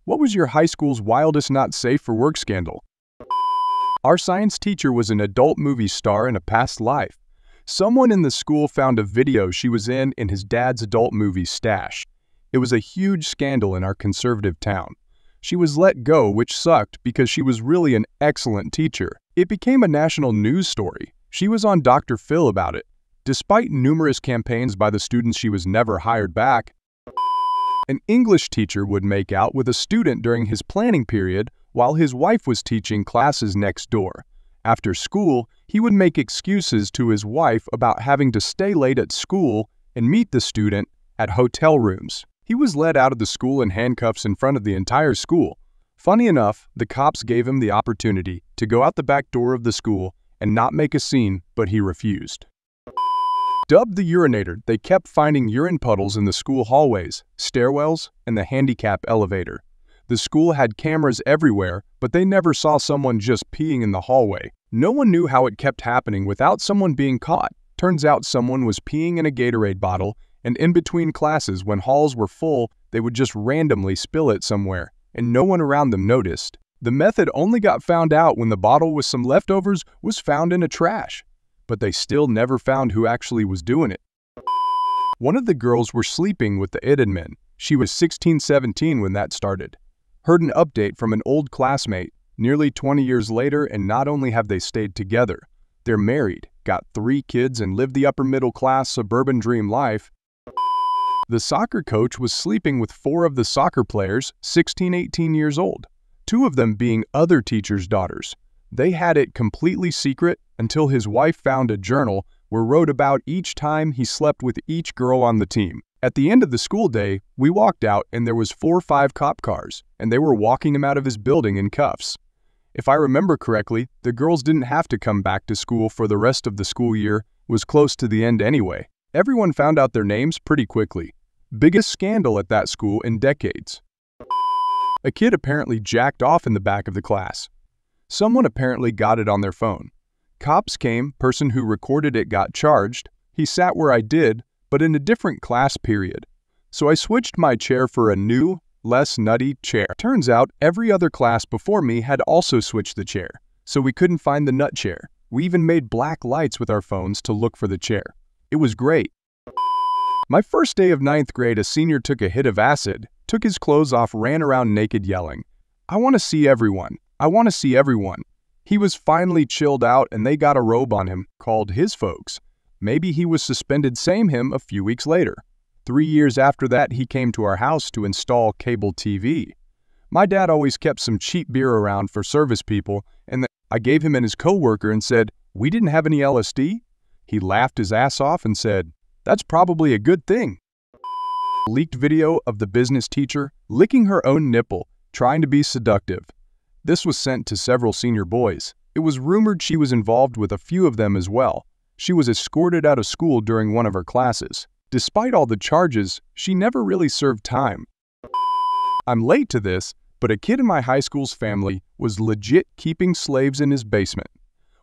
What was your high school's wildest not safe for work scandal? Our science teacher was an adult movie star in a past life. Someone in the school found a video she was in his dad's adult movie stash. It was a huge scandal in our conservative town. She was let go, which sucked because she was really an excellent teacher. It became a national news story. She was on Dr. Phil about it. Despite numerous campaigns by the students, she was never hired back. An English teacher would make out with a student during his planning period while his wife was teaching classes next door. After school, he would make excuses to his wife about having to stay late at school and meet the student at hotel rooms. He was led out of the school in handcuffs in front of the entire school. Funny enough, the cops gave him the opportunity to go out the back door of the school and not make a scene, but he refused. Dubbed the urinator, they kept finding urine puddles in the school hallways, stairwells, and the handicap elevator. The school had cameras everywhere, but they never saw someone just peeing in the hallway. No one knew how it kept happening without someone being caught. Turns out someone was peeing in a Gatorade bottle, and in between classes when halls were full, they would just randomly spill it somewhere, and no one around them noticed. The method only got found out when the bottle with some leftovers was found in a trash. But they still never found who actually was doing it. One of the girls were sleeping with the admin. She was 16-17 when that started. Heard an update from an old classmate nearly 20 years later, and not only have they stayed together, they're married, got 3 kids, and live the upper middle class suburban dream life. The soccer coach was sleeping with 4 of the soccer players, 16-18 years old, 2 of them being other teachers' daughters. They had it completely secret until his wife found a journal where wrote about each time he slept with each girl on the team. At the end of the school day, we walked out and there was 4 or 5 cop cars, and they were walking him out of his building in cuffs. If I remember correctly, the girls didn't have to come back to school for the rest of the school year. It was close to the end anyway. Everyone found out their names pretty quickly. Biggest scandal at that school in decades. A kid apparently jacked off in the back of the class. Someone apparently got it on their phone. Cops came, person who recorded it got charged. He sat where I did, but in a different class period. So I switched my chair for a new, less nutty chair. Turns out every other class before me had also switched the chair, so we couldn't find the nut chair. We even made black lights with our phones to look for the chair. It was great. My first day of 9th grade, a senior took a hit of acid, took his clothes off, ran around naked yelling, "I want to see everyone. I want to see everyone." He was finally chilled out and they got a robe on him, called his folks. Maybe he was suspended, same him a few weeks later. 3 years after that, he came to our house to install cable TV. My dad always kept some cheap beer around for service people, and I gave him and his coworker and said, "We didn't have any LSD?" He laughed his ass off and said, "That's probably a good thing." Leaked video of the business teacher licking her own nipple, trying to be seductive. This was sent to several senior boys. It was rumored she was involved with a few of them as well. She was escorted out of school during one of her classes. Despite all the charges, she never really served time. I'm late to this, but a kid in my high school's family was legit keeping slaves in his basement.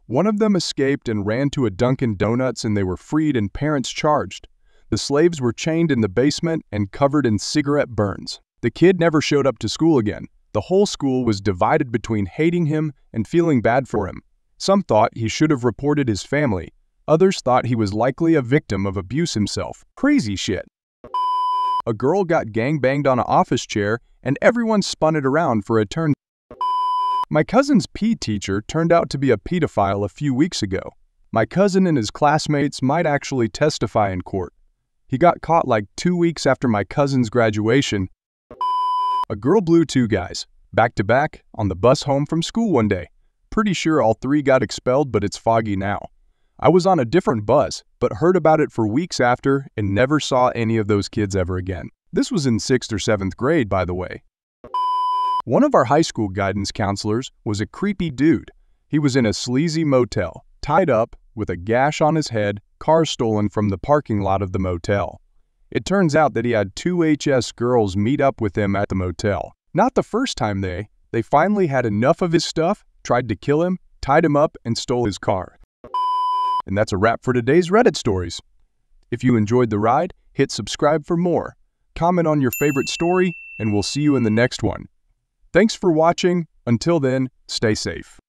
One of them escaped and ran to a Dunkin' Donuts, and they were freed and parents charged. The slaves were chained in the basement and covered in cigarette burns. The kid never showed up to school again. The whole school was divided between hating him and feeling bad for him. Some thought he should have reported his family. Others thought he was likely a victim of abuse himself. Crazy shit. A girl got gangbanged on an office chair and everyone spun it around for a turn. My cousin's PE teacher turned out to be a pedophile a few weeks ago. My cousin and his classmates might actually testify in court. He got caught like 2 weeks after my cousin's graduation. A girl blew 2 guys, back to back, on the bus home from school one day. Pretty sure all 3 got expelled, but it's foggy now. I was on a different bus, but heard about it for weeks after and never saw any of those kids ever again. This was in 6th or 7th grade, by the way. One of our high school guidance counselors was a creepy dude. He was in a sleazy motel, tied up, with a gash on his head, car stolen from the parking lot of the motel. It turns out that he had 2 HS girls meet up with him at the motel. Not the first time they finally had enough of his stuff, tried to kill him, tied him up, and stole his car. And that's a wrap for today's Reddit stories. If you enjoyed the ride, hit subscribe for more. Comment on your favorite story, and we'll see you in the next one. Thanks for watching. Until then, stay safe.